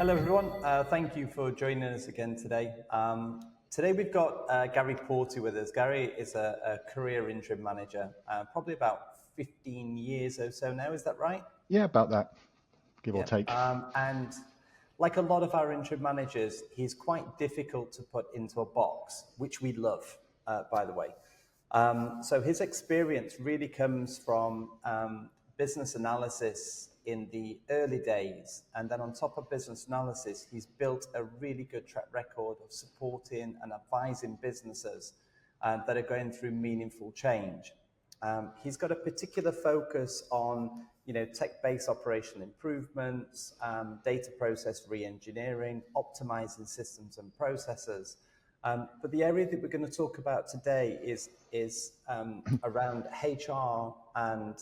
Hello, everyone. Thank you for joining us again today. Today we've got Gary Porter with us. Gary is a career interim manager, probably about 15 years or so now. Is that right? Yeah, about that, give or Yeah. take. And like a lot of our interim managers, he's quite difficult to put into a box, which we love, by the way. So his experience really comes from business analysis in the early days. And then on top of business analysis, he's built a really good track record of supporting and advising businesses that are going through meaningful change. He's got a particular focus on, tech-based operational improvements, data process re-engineering, optimizing systems and processes. But the area that we're going to talk about today is around HR and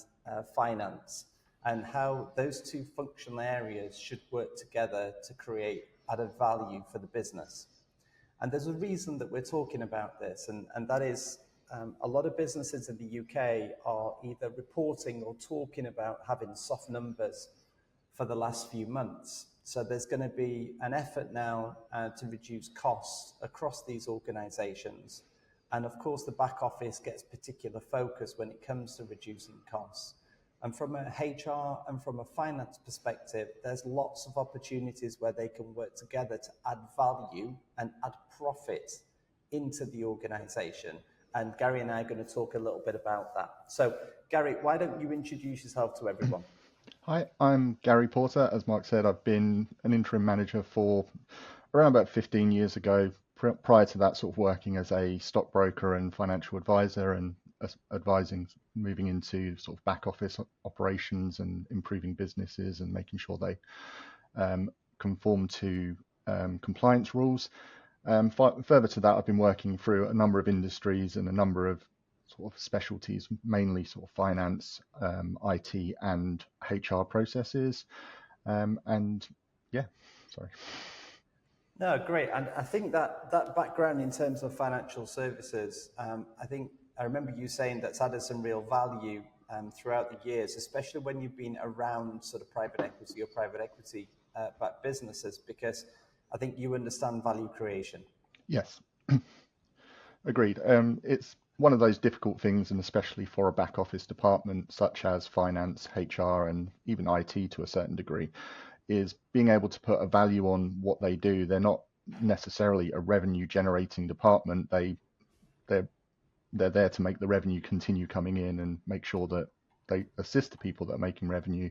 finance, and how those two functional areas should work together to create added value for the business. And there's a reason that we're talking about this, and that is a lot of businesses in the UK are either reporting or talking about having soft numbers for the last few months. So there's going to be an effort now to reduce costs across these organisations. And of course, the back office gets particular focus when it comes to reducing costs. And from a HR and from a finance perspective, there's lots of opportunities where they can work together to add value and add profit into the organisation. And Gary and I are going to talk a little bit about that. So, Gary, why don't you introduce yourself to everyone? Hi, I'm Gary Porter. As Mark said, I've been an interim manager for around about 15 years ago. Prior to that, sort of working as a stockbroker and financial advisor and advising, moving into sort of back office operations and improving businesses and making sure they conform to compliance rules. Further to that, I've been working through a number of industries and a number of sort of specialties, mainly sort of finance, IT and HR processes. And yeah, sorry. No, great. And I think that background in terms of financial services, I remember you saying that's added some real value throughout the years, especially when you've been around sort of private equity or private equity backed businesses, because I think you understand value creation. Yes, agreed. It's one of those difficult things, and especially for a back office department such as finance, HR, and even IT to a certain degree, is being able to put a value on what they do. They're not necessarily a revenue generating department. They're there to make the revenue continue coming in and make sure that they assist the people that are making revenue.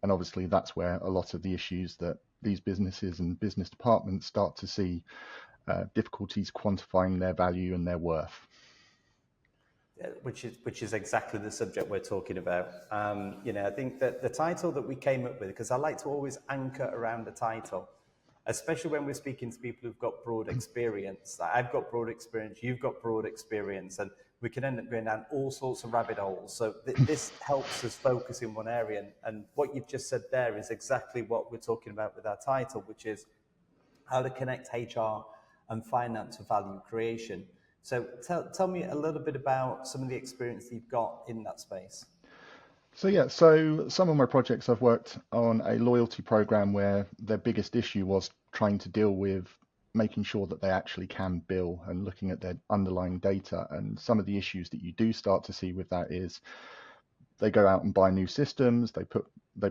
And obviously that's where a lot of the issues that these businesses and business departments start to see difficulties quantifying their value and their worth. Which is exactly the subject we're talking about. I think that the title that we came up with, because I like to always anchor around the title, especially when we're speaking to people who've got broad experience. I've got broad experience, you've got broad experience, and we can end up going down all sorts of rabbit holes. So this helps us focus in one area. And what you've just said there is exactly what we're talking about with our title, which is how to connect HR and finance for value creation. So tell me a little bit about some of the experience you've got in that space. So some of my projects, I've worked on a loyalty program where their biggest issue was trying to deal with making sure that they actually can bill and looking at their underlying data. And some of the issues that you do start to see with that is they go out and buy new systems, they put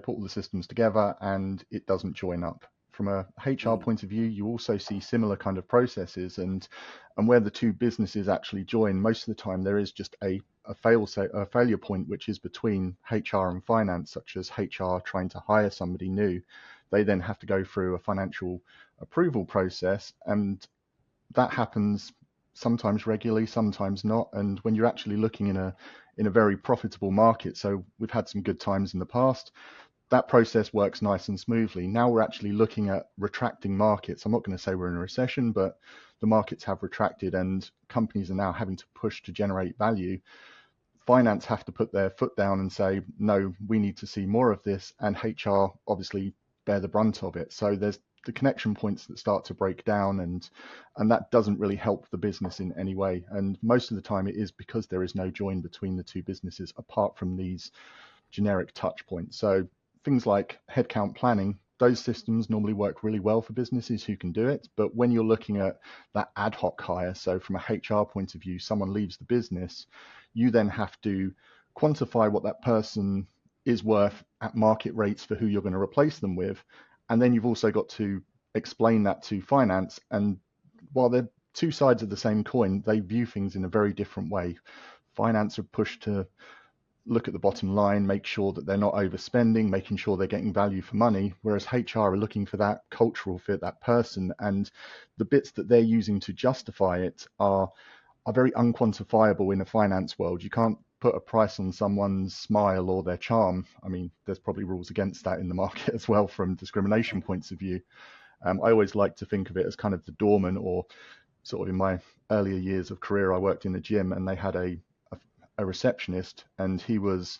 all the systems together and it doesn't join up. From a HR point of view, you also see similar kind of processes, and where the two businesses actually join, most of the time there is just a failure point, which is between HR and finance, such as HR trying to hire somebody new. They then have to go through a financial approval process, and that happens sometimes regularly, sometimes not. And when you're actually looking in a very profitable market, so we've had some good times in the past, that process works nice and smoothly. Now we're actually looking at retracting markets. I'm not going to say we're in a recession, but the markets have retracted and companies are now having to push to generate value. Finance have to put their foot down and say, no, we need to see more of this, and HR obviously bear the brunt of it. So there's the connection points that start to break down, and that doesn't really help the business in any way. And most of the time it is because there is no join between the two businesses apart from these generic touch points. So things like headcount planning those systems normally work really well for businesses who can do it. But when you're looking at that ad hoc hire, so from a HR point of view, someone leaves the business, you then have to quantify what that person is worth at market rates for who you're going to replace them with. And then you've also got to explain that to finance. And while they're two sides of the same coin, they view things in a very different way. Finance are pushed to look at the bottom line, make sure that they're not overspending, making sure they're getting value for money, whereas HR are looking for that cultural fit, that person, and the bits that they're using to justify it are very unquantifiable in a finance world. You can't put a price on someone's smile or their charm. I mean, there's probably rules against that in the market as well from discrimination points of view. I always like to think of it as kind of the doorman, or sort of in my earlier years of career, I worked in a gym and they had a receptionist, and he was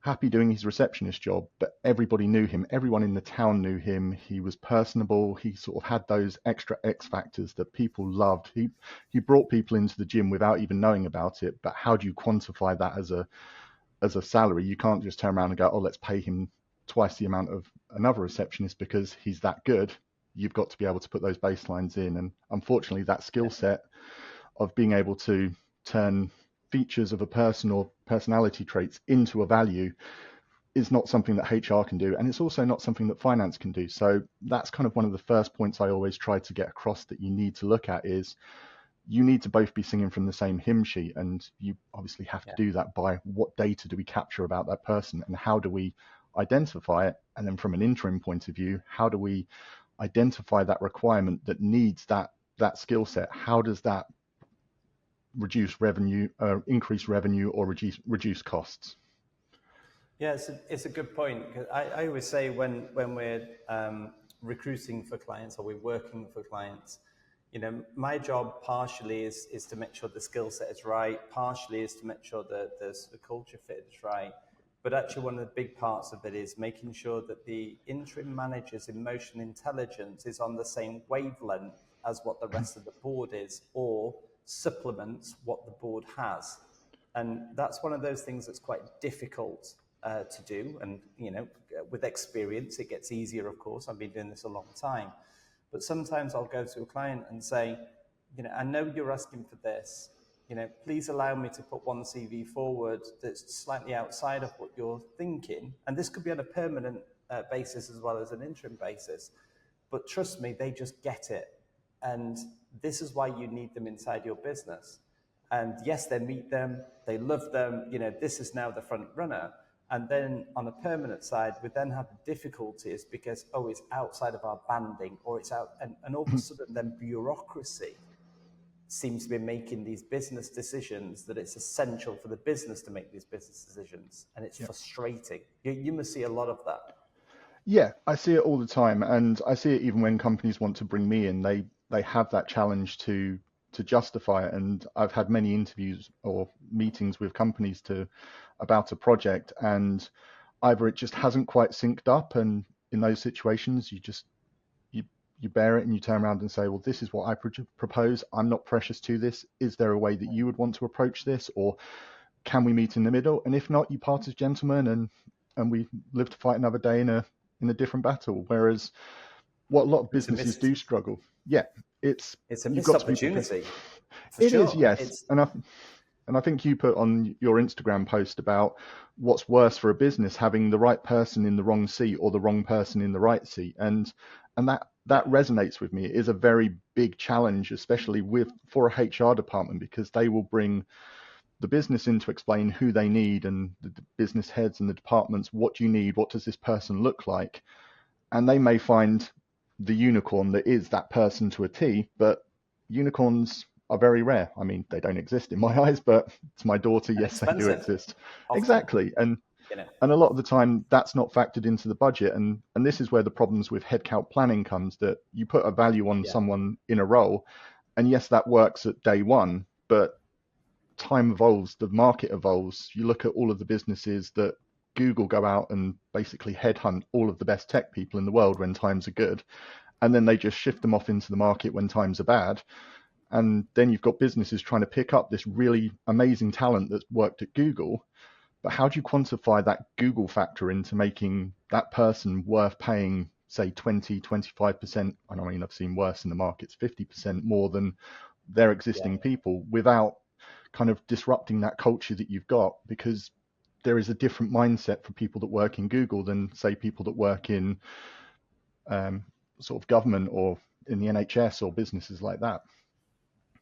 happy doing his receptionist job, but everybody knew him. Everyone in the town knew him. He was personable. He sort of had those extra X factors that people loved. He brought people into the gym without even knowing about it. But how do you quantify that as a salary? You can't just turn around and go, oh, let's pay him twice the amount of another receptionist because he's that good. You've got to be able to put those baselines in. And unfortunately, that skill set of being able to turn features of a person or personality traits into a value is not something that HR can do, and it's also not something that finance can do. So that's kind of one of the first points I always try to get across, that you need to look at is you need to both be singing from the same hymn sheet, and you obviously have to do that by what data do we capture about that person and how do we identify it, and then from an interim point of view, how do we identify that requirement that needs that skill set? How does that reduce revenue, increase revenue, or reduce costs? Yeah, it's a good point. I always say when we're recruiting for clients or we're working for clients, my job partially is to make sure the skill set is right, partially is to make sure that the culture fit is right. But actually one of the big parts of it is making sure that the interim manager's emotional intelligence is on the same wavelength as what the rest of the board is, or supplements what the board has. And that's one of those things that's quite difficult to do. And, with experience, it gets easier, of course. I've been doing this a long time. But sometimes I'll go to a client and say, I know you're asking for this. Please allow me to put one CV forward that's slightly outside of what you're thinking. And this could be on a permanent basis as well as an interim basis. But trust me, they just get it. And this is why you need them inside your business. And yes, they meet them, they love them, this is now the front runner. And then on a permanent side, we then have difficulties because, it's outside of our banding, or it's out, and all of a sudden then bureaucracy seems to be making these business decisions that it's essential for the business to make these business decisions. And it's frustrating. You must see a lot of that. Yeah, I see it all the time. And I see it even when companies want to bring me in, they have that challenge to justify it. And I've had many interviews or meetings with companies about a project, and either it just hasn't quite synced up, and in those situations you bear it and you turn around and say, well, this is what I propose. I'm not precious to this. Is there a way that you would want to approach this, or can we meet in the middle? And if not, you part as gentlemen, and we live to fight another day in a different battle. Whereas what a lot of businesses do struggle, it's a missed opportunity. It is, yes. And I think you put on your Instagram post about what's worse for a business, having the right person in the wrong seat or the wrong person in the right seat. And that resonates with me. It is a very big challenge, especially for a HR department, because they will bring the business in to explain who they need, and the business heads and the departments, what do you need? What does this person look like? And they may find the unicorn that is that person to a T, but unicorns are very rare. I mean, they don't exist in my eyes, but to my daughter, yes, they do exist. Often. Exactly. And a lot of the time that's not factored into the budget. And this is where the problems with headcount planning comes, that you put a value on someone in a role, and yes, that works at day one, but time evolves, the market evolves. You look at all of the businesses that Google go out and basically headhunt all of the best tech people in the world when times are good, and then they just shift them off into the market when times are bad. And then you've got businesses trying to pick up this really amazing talent that's worked at Google. But how do you quantify that Google factor into making that person worth paying say 20, 25%, I mean, I've seen worse in the markets, 50% more than their existing people, without kind of disrupting that culture that you've got, because there is a different mindset for people that work in Google than, say, people that work in sort of government or in the NHS or businesses like that.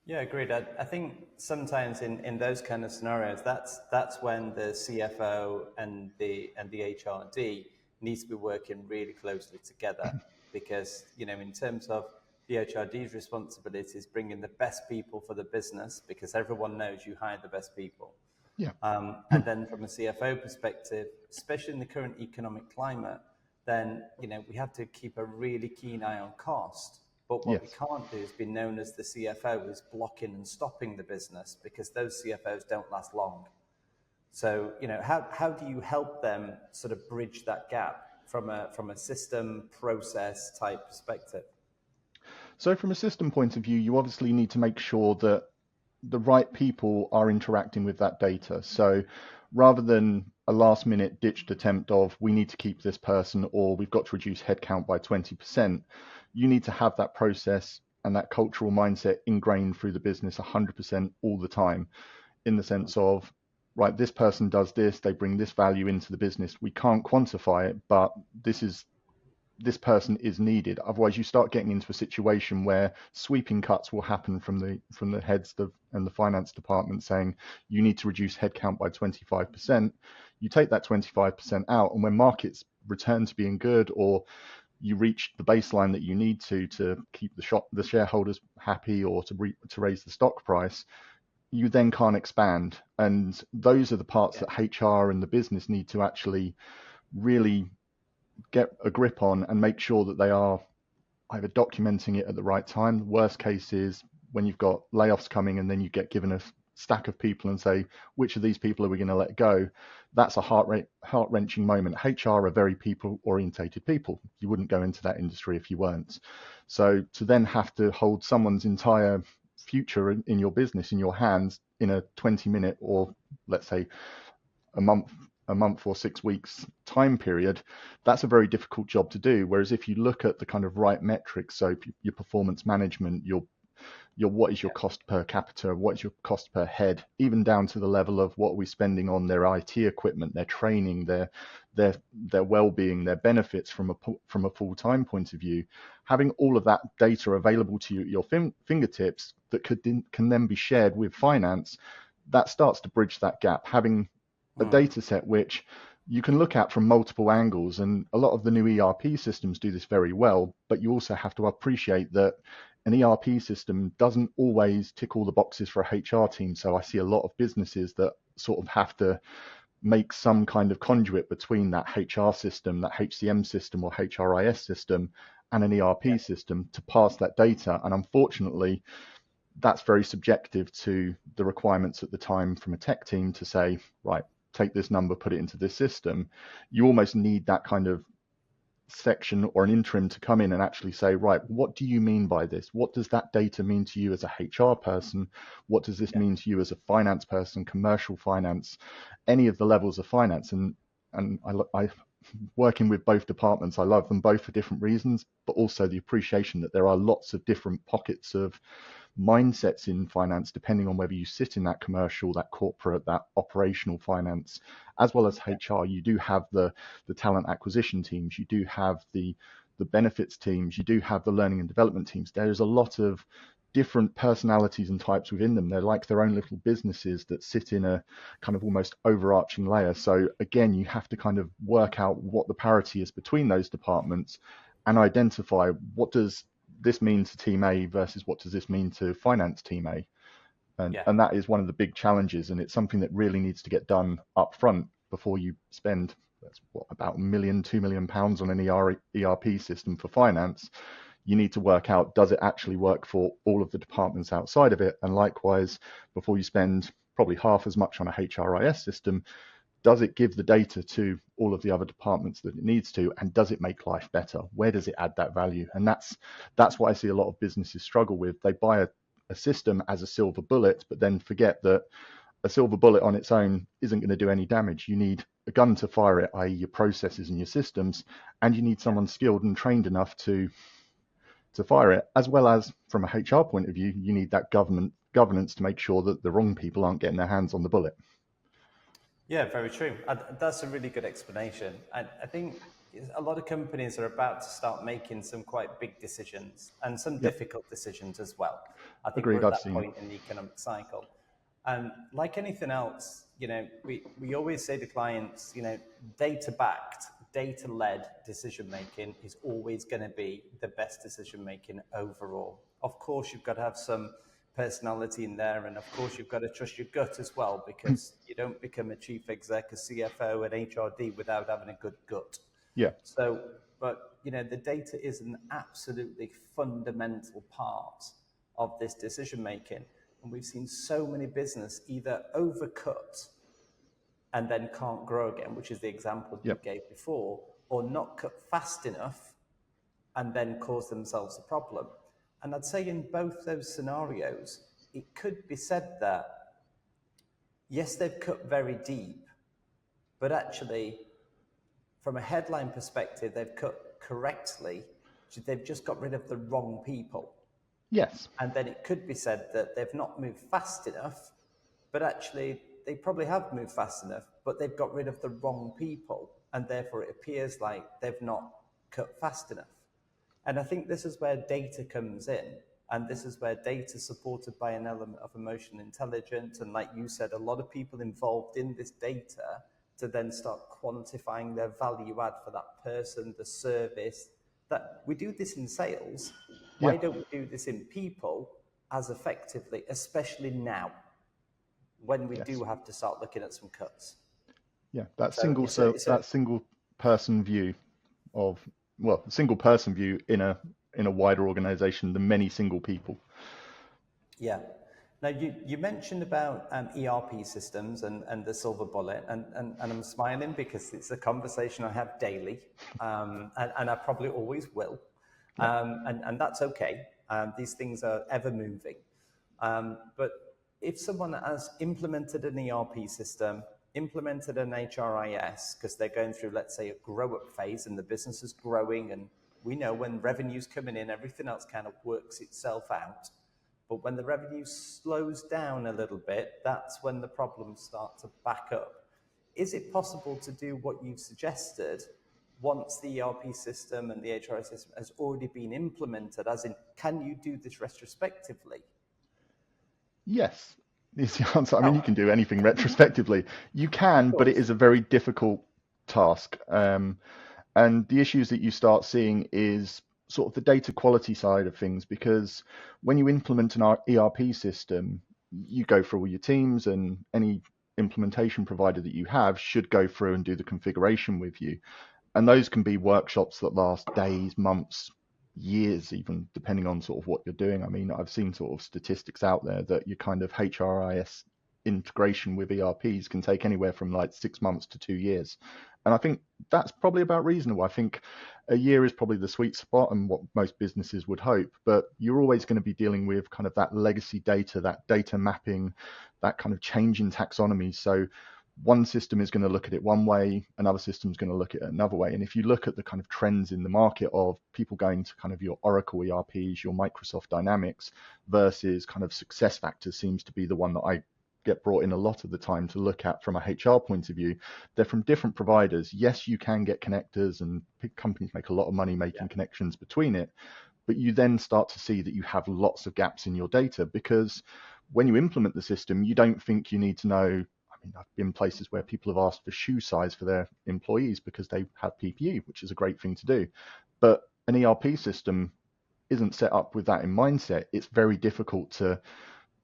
Yeah, agreed. I think sometimes in those kind of scenarios, that's when the CFO and the HRD needs to be working really closely together, because in terms of the HRD's responsibility is bringing the best people for the business, because everyone knows you hire the best people. Yeah. And then from a CFO perspective, especially in the current economic climate, then we have to keep a really keen eye on cost. But what we can't do is be known as the CFO who's blocking and stopping the business, because those CFOs don't last long. So, how do you help them sort of bridge that gap from a system process type perspective? So from a system point of view, you obviously need to make sure that the right people are interacting with that data. So rather than a last minute ditched attempt of we need to keep this person or we've got to reduce headcount by 20%, you need to have that process and that cultural mindset ingrained through the business 100% all the time, in the sense of, right, this person does this, they bring this value into the business. We can't quantify it, but this person is needed. Otherwise, you start getting into a situation where sweeping cuts will happen from the heads and the finance department saying you need to reduce headcount by 25%. You take that 25% out, and when markets return to being good, or you reach the baseline that you need to keep the shareholders happy, or to raise the stock price, you then can't expand. And those are the parts that HR and the business need to actually really get a grip on and make sure that they are either documenting it at the right time. The worst case is when you've got layoffs coming and then you get given a stack of people and say, which of these people are we going to let go? That's a heart-wrenching moment. HR are very people-orientated people. You wouldn't go into that industry if you weren't. So to then have to hold someone's entire future in your business in your hands in a 20-minute or let's say a month or 6 weeks time period, that's a very difficult job to do. Whereas if you look at the kind of right metrics, so your performance management, your what is your cost per capita, what is your cost per head, even down to the level of what are we spending on their IT equipment, their training, their well-being, their benefits from a full-time point of view, having all of that data available to you at your fingertips that can then be shared with finance, that starts to bridge that gap. Having a data set which you can look at from multiple angles, and a lot of the new ERP systems do this very well, but you also have to appreciate that an ERP system doesn't always tick all the boxes for a HR team. So I see a lot of businesses that sort of have to make some kind of conduit between that HR system, that HCM system or HRIS system, and an ERP system to pass that data. And unfortunately, that's very subjective to the requirements at the time from a tech team to say, right, take this number, put it into this system. You almost need that kind of section or an interim to come in and actually say, right, what do you mean by this? What does that data mean to you as a HR person? What does this mean to you as a finance person, commercial finance, any of the levels of finance? And I working with both departments, I love them both for different reasons, but also the appreciation that there are lots of different pockets of mindsets in finance, depending on whether you sit in that commercial, that corporate, that operational finance, as well as HR. You do have the talent acquisition teams, you do have the benefits teams, you do have the learning and development teams. There's a lot of different personalities and types within them. They're like their own little businesses that sit in a kind of almost overarching layer. So again, you have to kind of work out what the parity is between those departments and identify what does this mean to team A versus what does this mean to finance team A. And that is one of the big challenges, and it's something that really needs to get done up front before you spend about £1 million, £2 million on an ERP system for finance. You need to work out, does it actually work for all of the departments outside of it? And likewise, before you spend probably half as much on a HRIS system, does it give the data to all of the other departments that it needs to? And does it make life better? Where does it add that value? And that's what I see a lot of businesses struggle with. They buy a system as a silver bullet, but then forget that a silver bullet on its own isn't going to do any damage. You need a gun to fire it, i.e. your processes and your systems, and you need someone skilled and trained enough to fire it, as well as from a HR point of view, you need that governance to make sure that the wrong people aren't getting their hands on the bullet. Yeah, very true. That's a really good explanation. I think a lot of companies are about to start making some quite big decisions and some Yep. difficult decisions as well. I think we're Agreed. at I've that seen it. point in the economic cycle. And like anything else, we always say to clients, data-backed, data-led decision making is always going to be the best decision making overall. Of course, you've got to have some personality in there, and of course, you've got to trust your gut as well, because you don't become a chief exec, a CFO, an HRD without having a good gut. Yeah. So, but the data is an absolutely fundamental part of this decision making. And we've seen so many business either overcut and then can't grow again, which is the example you Yep. gave before, or not cut fast enough and then cause themselves a problem. And I'd say in both those scenarios, it could be said that, yes, they've cut very deep, but actually, from a headline perspective, they've cut correctly. They've just got rid of the wrong people. Yes. And then it could be said that they've not moved fast enough, but actually they probably have moved fast enough, but they've got rid of the wrong people. And therefore it appears like they've not cut fast enough. And I think this is where data comes in. And this is where data supported by an element of emotional intelligence. And like you said, a lot of people involved in this data to then start quantifying their value add for that person, the service. That we do this in sales. Why Yeah. don't we do this in people as effectively, especially now, when we Yes. do have to start looking at some cuts? Yeah. That So single person view of, well, a single person view in a wider organization than many single people. yeah. Now, you mentioned about ERP systems and the silver bullet, and I'm smiling because it's a conversation I have daily, and I probably always will, Yeah. and that's okay. These things are ever moving. But if someone has implemented an ERP system, implemented an HRIS, because they're going through, let's say, a grow-up phase and the business is growing, and we know when revenue's coming in, everything else kind of works itself out. But when the revenue slows down a little bit, that's when the problems start to back up. Is it possible to do what you've suggested once the ERP system and the HRIS system has already been implemented? As in, can you do this retrospectively? Yes, is the answer. I mean, you Oh, can do anything retrospectively. You can, of but it course. is a very difficult task. And the issues that you start seeing is sort of the data quality side of things, because when you implement an ERP system, you go through all your teams, and any implementation provider that you have should go through and do the configuration with you. And those can be workshops that last days, months, years, even depending on sort of what you're doing. I mean, I've seen sort of statistics out there that your kind of HRIS integration with ERPs can take anywhere from like 6 months to 2 years. And I think that's probably about reasonable. I think a year is probably the sweet spot and what most businesses would hope, but you're always going to be dealing with kind of that legacy data, that data mapping, that kind of change in taxonomy. So one system is going to look at it one way, another system is going to look at it another way. And if you look at the kind of trends in the market of people going to kind of your Oracle ERPs, your Microsoft Dynamics versus kind of SuccessFactors seems to be the one that I get brought in a lot of the time to look at from a HR point of view. They're from different providers. Yes, you can get connectors, and big companies make a lot of money making connections between it, but you then start to see that you have lots of gaps in your data, because when you implement the system, you don't think you need to know. I mean, I've been places where people have asked for shoe size for their employees because they have PPE, which is a great thing to do. But an ERP system isn't set up with that in mindset. It's very difficult to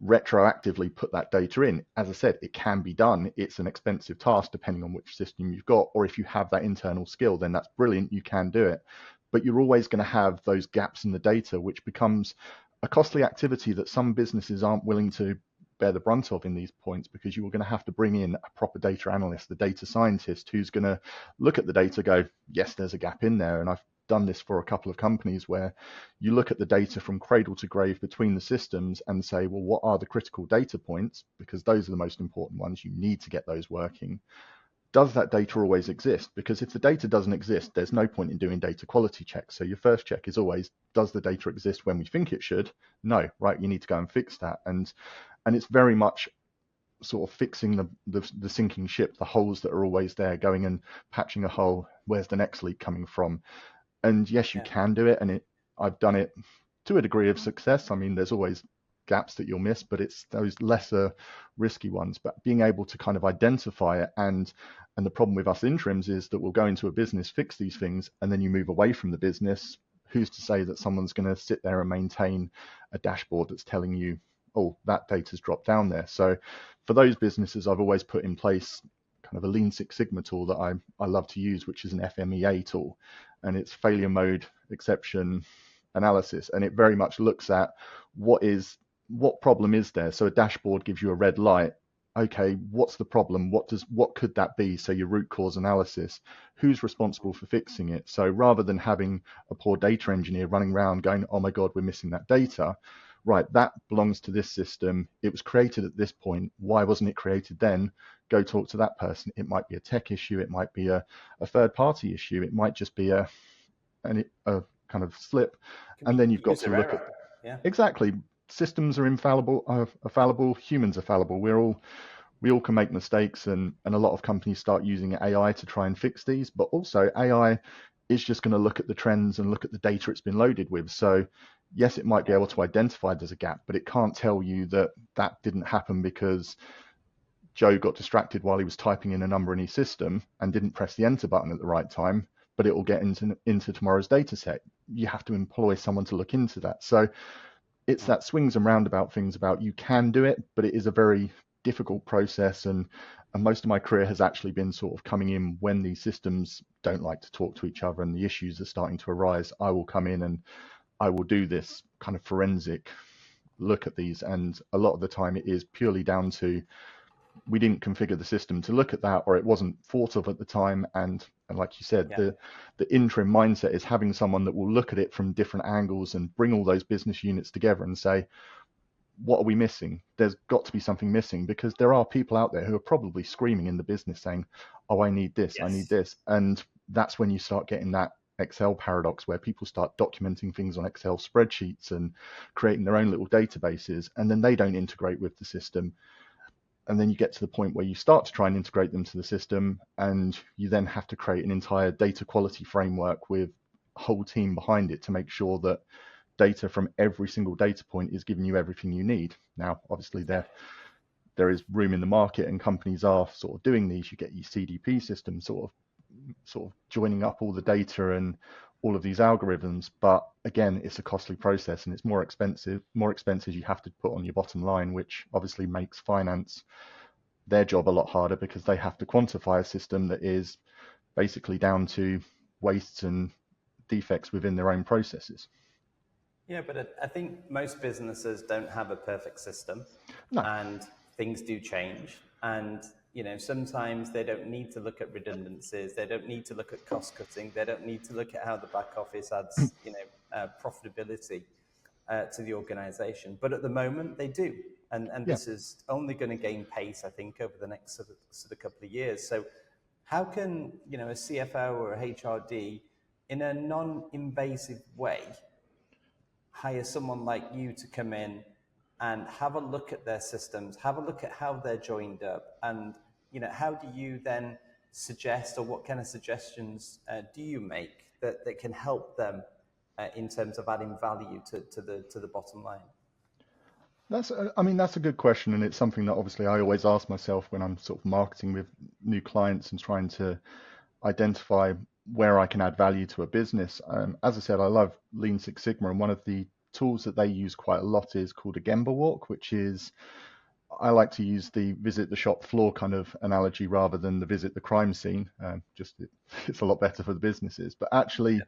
retroactively put that data in. As I said, it can be done. It's an expensive task depending on which system you've got, or if you have that internal skill, then that's brilliant, you can do it. But you're always going to have those gaps in the data, which becomes a costly activity that some businesses aren't willing to bear the brunt of in these points, because you are going to have to bring in a proper data analyst, the data scientist, who's going to look at the data, go, yes, there's a gap in there. And I've done this for a couple of companies where you look at the data from cradle to grave between the systems and say, well, what are the critical data points? Because those are the most important ones. You need to get those working. Does that data always exist? Because if the data doesn't exist, there's no point in doing data quality checks. So your first check is always, does the data exist when we think it should? No, right? You need to go and fix that. And it's very much sort of fixing the sinking ship, the holes that are always there, going and patching a hole. Where's the next leak coming from? And yes, you can do it. And I've done it to a degree of success. I mean, there's always gaps that you'll miss, but it's those lesser risky ones. But being able to kind of identify it, and the problem with us interims is that we'll go into a business, fix these things, and then you move away from the business. Who's to say that someone's going to sit there and maintain a dashboard that's telling you, oh, that data's dropped down there? So for those businesses, I've always put in place kind of a Lean Six Sigma tool that I love to use, which is an FMEA tool, and it's failure mode exception analysis, and it very much looks at what problem is there. So a dashboard gives you a red light. Okay, what's the problem? What could that be? So your root cause analysis, who's responsible for fixing it? So rather than having a poor data engineer running around going, oh my God, we're missing that data, right, that belongs to this system. It was created at this point. Why wasn't it created then? Go talk to that person. It might be a tech issue. It might be a third party issue. It might just be a kind of slip. And then you've got to look at, exactly, systems are fallible, humans are fallible. We all can make mistakes, and a lot of companies start using AI to try and fix these, but also AI is just going to look at the trends and look at the data it's been loaded with. So yes, it might be able to identify there's a gap, but it can't tell you that that didn't happen because Joe got distracted while he was typing in a number in his system and didn't press the enter button at the right time, but it will get into tomorrow's data set. You have to employ someone to look into that. So it's that swings and roundabout things about, you can do it, but it is a very difficult process. And most of my career has actually been sort of coming in when these systems don't like to talk to each other and the issues are starting to arise. I will come in and I will do this kind of forensic look at these. And a lot of the time it is purely down to, we didn't configure the system to look at that, or it wasn't thought of at the time. And like you said, the interim mindset is having someone that will look at it from different angles and bring all those business units together and say, what are we missing? There's got to be something missing, because there are people out there who are probably screaming in the business saying, oh, I need this, I need this. And that's when you start getting that Excel paradox, where people start documenting things on Excel spreadsheets and creating their own little databases, and then they don't integrate with the system. And then you get to the point where you start to try and integrate them to the system, and you then have to create an entire data quality framework with a whole team behind it to make sure that data from every single data point is giving you everything you need. Now, obviously, there is room in the market, and companies are sort of doing these. You get your CDP system sort of joining up all the data and all of these algorithms, but again, it's a costly process and it's more expensive you have to put on your bottom line, which obviously makes finance their job a lot harder, because they have to quantify a system that is basically down to wastes and defects within their own processes. Yeah, but I think most businesses don't have a perfect system. No. And things do change. And sometimes they don't need to look at redundancies. They don't need to look at cost cutting. They don't need to look at how the back office adds, profitability to the organization. But at the moment, they do. And this is only going to gain pace, I think, over the next sort of couple of years. So how can, a CFO or a HRD, in a non-invasive way, hire someone like you to come in and have a look at their systems, have a look at how they're joined up, and how do you then suggest, or what kind of suggestions do you make that can help them in terms of adding value to the bottom line? That's a good question, and it's something that obviously I always ask myself when I'm sort of marketing with new clients and trying to identify where I can add value to a business. As I said, I love Lean Six Sigma, and one of the tools that they use quite a lot is called a Gemba walk, which is, I like to use the visit the shop floor kind of analogy rather than the visit the crime scene. It's a lot better for the businesses, but actually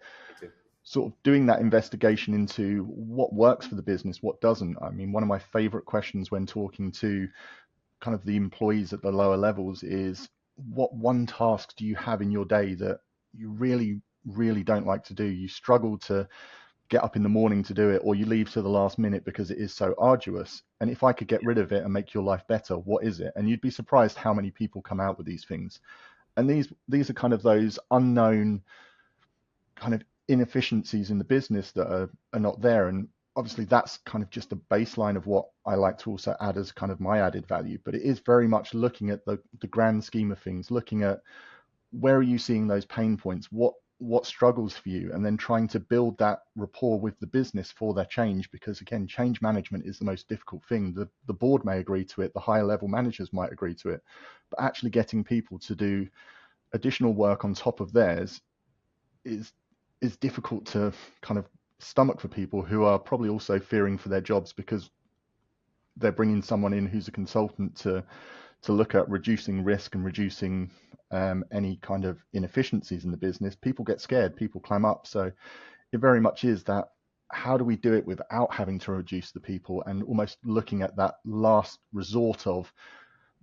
sort of doing that investigation into what works for the business, what doesn't. I mean, one of my favorite questions when talking to kind of the employees at the lower levels is, what one task do you have in your day that you really, really don't like to do. You struggle to get up in the morning to do it, or you leave to the last minute because it is so arduous. And if I could get rid of it and make your life better, what is it? And you'd be surprised how many people come out with these things. And these are kind of those unknown kind of inefficiencies in the business that are not there. And obviously that's kind of just a baseline of what I like to also add as kind of my added value. But it is very much looking at the grand scheme of things, looking at where are you seeing those pain points, what struggles for you, and then trying to build that rapport with the business for their change. Because again, change management is the most difficult thing. The board may agree to it, the higher level managers might agree to it, but actually getting people to do additional work on top of theirs is difficult to kind of stomach for people who are probably also fearing for their jobs, because they're bringing someone in who's a consultant to look at reducing risk and reducing any kind of inefficiencies in the business. People get scared, people clam up. So it very much is that, how do we do it without having to reduce the people, and almost looking at that last resort of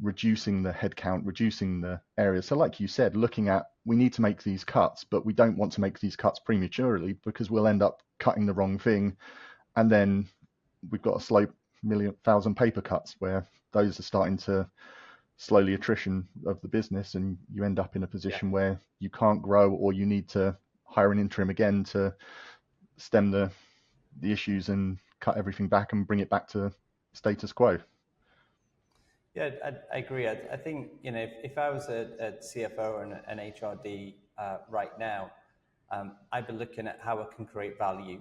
reducing the headcount, reducing the areas. So like you said, looking at, we need to make these cuts, but we don't want to make these cuts prematurely, because we'll end up cutting the wrong thing. And then we've got a slow thousand paper cuts where those are starting to slowly attrition of the business, and you end up in a position where you can't grow, or you need to hire an interim again to stem the issues and cut everything back and bring it back to status quo. Yeah, I agree. I think, if I was a CFO or an HRD right now, I'd be looking at how I can create value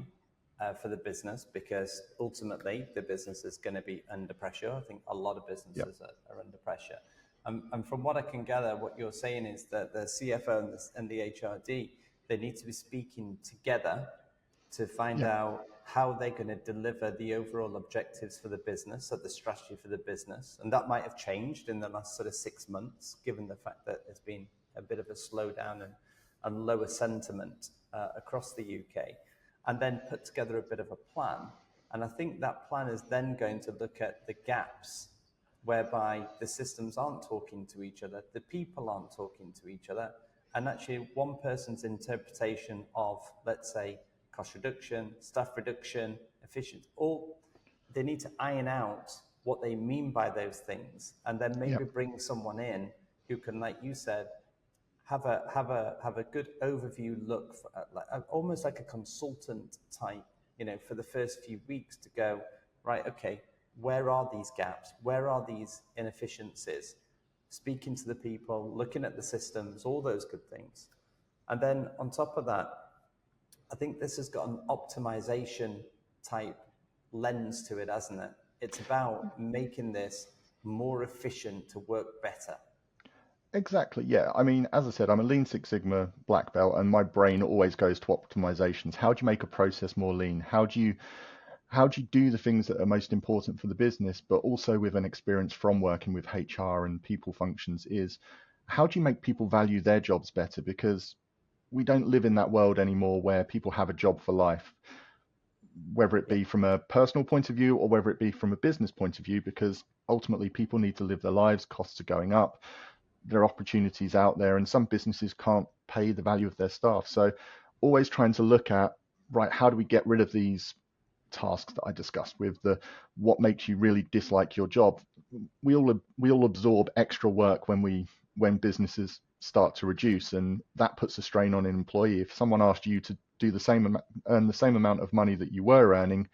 for the business, because ultimately the business is going to be under pressure. I think a lot of businesses are under pressure. And from what I can gather, what you're saying is that the CFO and the HRD, they need to be speaking together to find out how they're going to deliver the overall objectives for the business, or the strategy for the business. And that might have changed in the last sort of 6 months, given the fact that there's been a bit of a slowdown and lower sentiment across the UK, and then put together a bit of a plan. And I think that plan is then going to look at the gaps whereby the systems aren't talking to each other, the people aren't talking to each other, and actually one person's interpretation of, let's say, cost reduction, staff reduction, efficiency, all they need to iron out what they mean by those things, and then maybe bring someone in who can, like you said, have a good overview look, for, almost like a consultant type, for the first few weeks, to go, right, okay, where are these gaps? Where are these inefficiencies? Speaking to the people, looking at the systems, all those good things. And then on top of that, I think this has got an optimization type lens to it, hasn't it? It's about making this more efficient to work better. Exactly, yeah. I mean, as I said, I'm a Lean Six Sigma black belt, and my brain always goes to optimizations. How do you make a process more lean? How do you do the things that are most important for the business, but also with an experience from working with HR and people functions, is how do you make people value their jobs better? Because we don't live in that world anymore where people have a job for life, whether it be from a personal point of view or whether it be from a business point of view, because ultimately people need to live their lives, costs are going up, there are opportunities out there, and some businesses can't pay the value of their staff. So always trying to look at, right, how do we get rid of these tasks that I discussed with what makes you really dislike your job? We all absorb extra work when businesses start to reduce, and that puts a strain on an employee. If someone asked you to do earn the same amount of money that you were earning,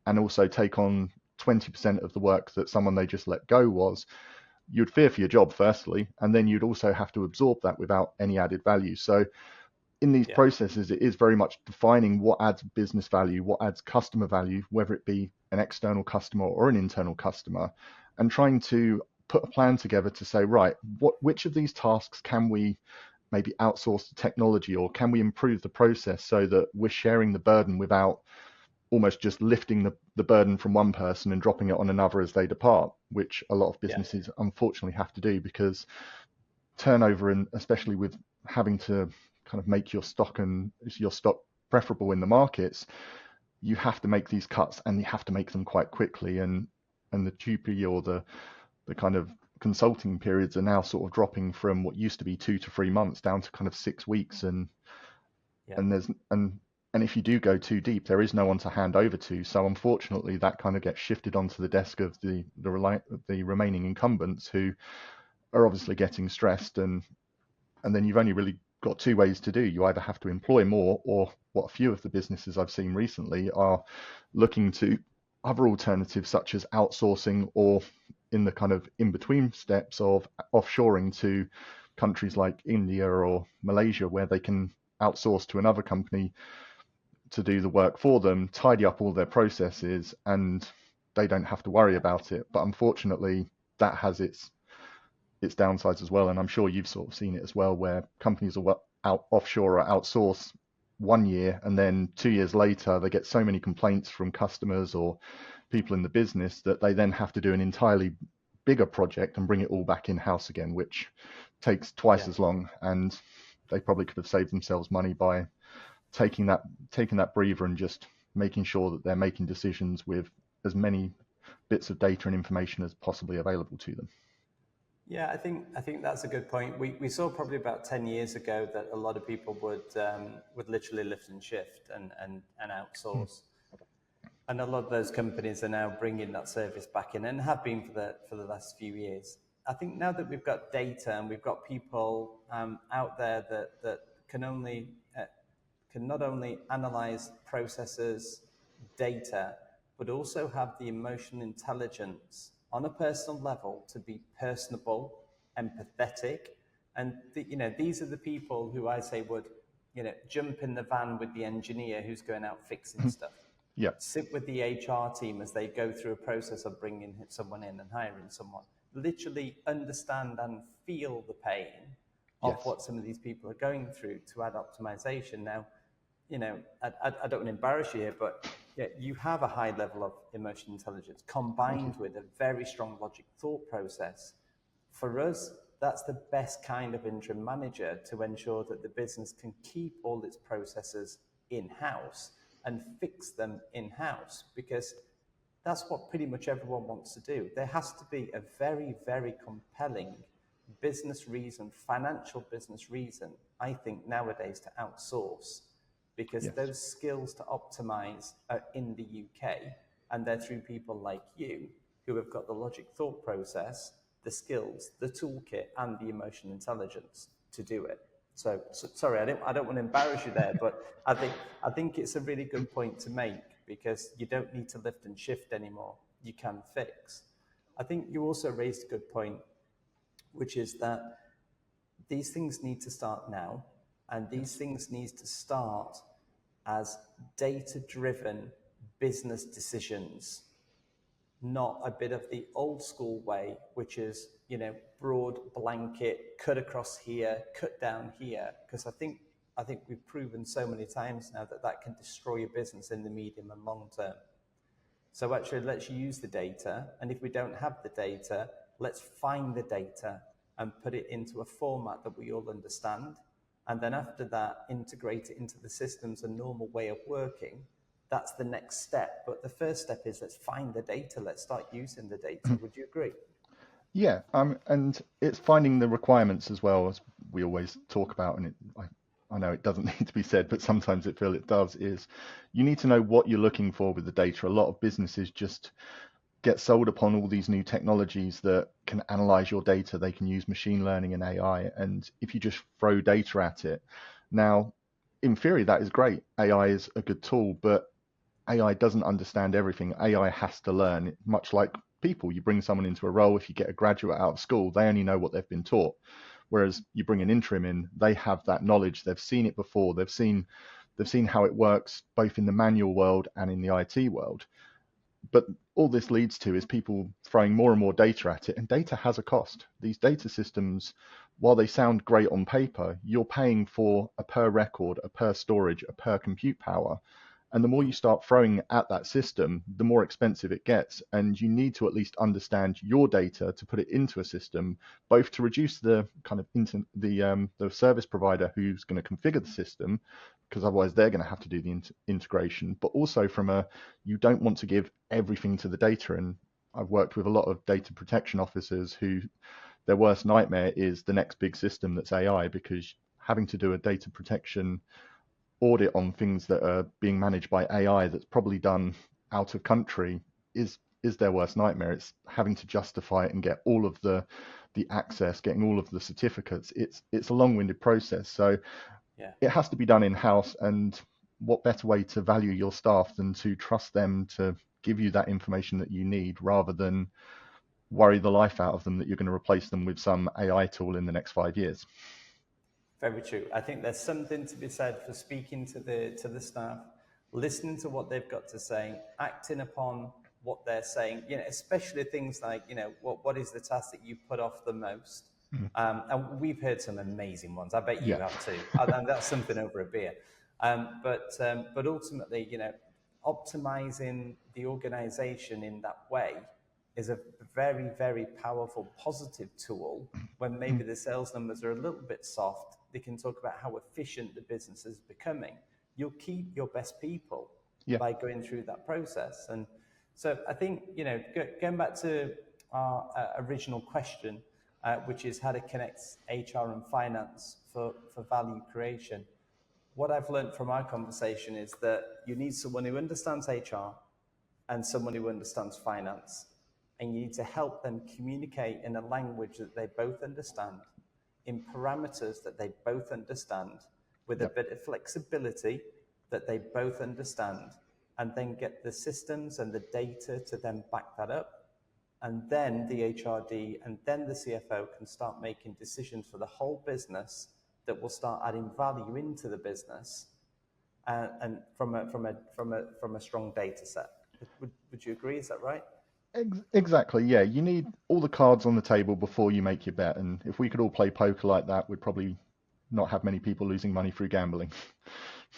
and also take on 20% of the work that someone they just let go was, you'd fear for your job firstly, and then you'd also have to absorb that without any added value. So in these processes, it is very much defining what adds business value, what adds customer value, whether it be an external customer or an internal customer, and trying to put a plan together to say, right, which of these tasks can we maybe outsource to technology, or can we improve the process so that we're sharing the burden without almost just lifting the burden from one person and dropping it on another as they depart, which a lot of businesses unfortunately have to do, because turnover, and especially with having to kind of make your stock preferable in the markets, you have to make these cuts, and you have to make them quite quickly. And the TUPE, or the kind of consulting periods, are now sort of dropping from what used to be 2 to 3 months down to kind of 6 weeks. And Yeah. and and if you do go too deep, there is no one to hand over to. So unfortunately, that kind of gets shifted onto the desk of the remaining incumbents, who are obviously getting stressed, and then you've only really got two ways to do. You either have to employ more, or what a few of the businesses I've seen recently are looking to other alternatives such as outsourcing, or in the kind of in between steps of offshoring to countries like India or Malaysia, where they can outsource to another company to do the work for them, tidy up all their processes, and they don't have to worry about it. But unfortunately, that has its downsides as well. And I'm sure you've sort of seen it as well, where companies will out offshore or outsource 1 year, and then 2 years later they get so many complaints from customers or people in the business that they then have to do an entirely bigger project and bring it all back in house again, which takes twice Yeah. as long. And they probably could have saved themselves money by taking that breather and just making sure that they're making decisions with as many bits of data and information as possibly available to them. Yeah, I think that's a good point. We saw probably about 10 years ago that a lot of people would literally lift and shift and outsource, and a lot of those companies are now bringing that service back in, and have been for the last few years. I think now that we've got data and we've got people out there that can not only analyze processes, data, but also have the emotional intelligence on a personal level to be personable, empathetic. And these are the people who I say would, jump in the van with the engineer who's going out fixing stuff, Yeah. sit with the HR team as they go through a process of bringing someone in and hiring someone, literally understand and feel the pain of Yes. what some of these people are going through to add optimization. Now, I don't want to embarrass you here, but yeah, you have a high level of emotional intelligence Thank you. combined with a very strong logic thought process. For us, that's the best kind of interim manager to ensure that the business can keep all its processes in-house and fix them in-house, because that's what pretty much everyone wants to do. There has to be a very, very compelling business reason, financial business reason, I think, nowadays to outsource, because Yes. those skills to optimize are in the UK, and they're through people like you who have got the logic thought process, the skills, the toolkit, and the emotional intelligence to do it. So sorry, I don't want to embarrass you there, but I think it's a really good point to make, because you don't need to lift and shift anymore. You can fix. I think you also raised a good point, which is that these things need to start now, and these Yes. things need to start as data-driven business decisions, not a bit of the old school way, which is, broad blanket, cut across here, cut down here. Because I think we've proven so many times now that can destroy a business in the medium and long term. So actually, let's use the data, and if we don't have the data, let's find the data and put it into a format that we all understand. And then after that, integrate it into the systems and normal way of working. That's the next step. But the first step is, let's find the data. Let's start using the data. Would you agree? Yeah, and it's finding the requirements as well, as we always talk about, and I know it doesn't need to be said, but sometimes it feel it does, is you need to know what you're looking for with the data. A lot of businesses just get sold upon all these new technologies that can analyze your data. They can use machine learning and AI, and if you just throw data at it, now, in theory, that is great. AI is a good tool, but AI doesn't understand everything. AI has to learn, much like people. You bring someone into a role, if you get a graduate out of school, they only know what they've been taught. Whereas you bring an interim in, they have that knowledge. They've seen it before. They've seen how it works both in the manual world and in the IT world. But all this leads to is people throwing more and more data at it, and data has a cost. These data systems, while they sound great on paper, you're paying for a per record, a per storage, a per compute power. And the more you start throwing at that system, the more expensive it gets. And you need to at least understand your data to put it into a system, both to reduce the kind of the service provider who's going to configure the system, because otherwise they're going to have to do the integration. But also you don't want to give everything to the data. And I've worked with a lot of data protection officers who their worst nightmare is the next big system that's AI, because having to do a data protection audit on things that are being managed by AI that's probably done out of country is their worst nightmare. It's having to justify it and get all of the access, getting all of the certificates. It's a long-winded process. So Yeah. it has to be done in-house, and what better way to value your staff than to trust them to give you that information that you need, rather than worry the life out of them that you're going to replace them with some AI tool in the next 5 years. Very true. I think there's something to be said for speaking to the staff, listening to what they've got to say, acting upon what they're saying, especially things like, what is the task that you put off the most? And we've heard some amazing ones. I bet you have too. And that's something over a beer. But ultimately, optimizing the organization in that way is a very, very powerful, positive tool. When maybe the sales numbers are a little bit soft, they can talk about how efficient the business is becoming. You'll keep your best people by going through that process. And so I think, going back to our original question, which is how to connect HR and finance for value creation. What I've learned from our conversation is that you need someone who understands HR and someone who understands finance. And you need to help them communicate in a language that they both understand, in parameters that they both understand, with a bit of flexibility that they both understand, and then get the systems and the data to then back that up. And then the HRD and then the CFO can start making decisions for the whole business that will start adding value into the business, and from a strong data set. Would you agree? Is that right? Exactly, yeah. You need all the cards on the table before you make your bet. And if we could all play poker like that, we'd probably not have many people losing money through gambling.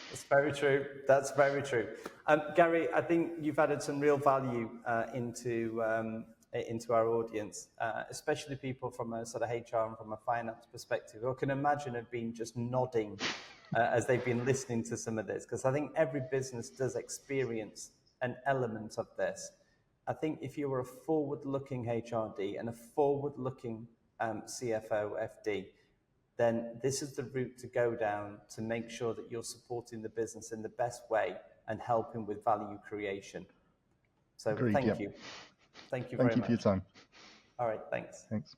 That's very true. That's very true. Gary, I think you've added some real value into our audience, especially people from a sort of HR and from a finance perspective, who I can imagine have been just nodding as they've been listening to some of this, because I think every business does experience an element of this. I think if you were a forward-looking HRD and a forward-looking CFO, FD, then this is the route to go down to make sure that you're supporting the business in the best way and helping with value creation. So Agreed, thank yeah. you. Thank you very much. Thank you for your time. All right, thanks. Thanks.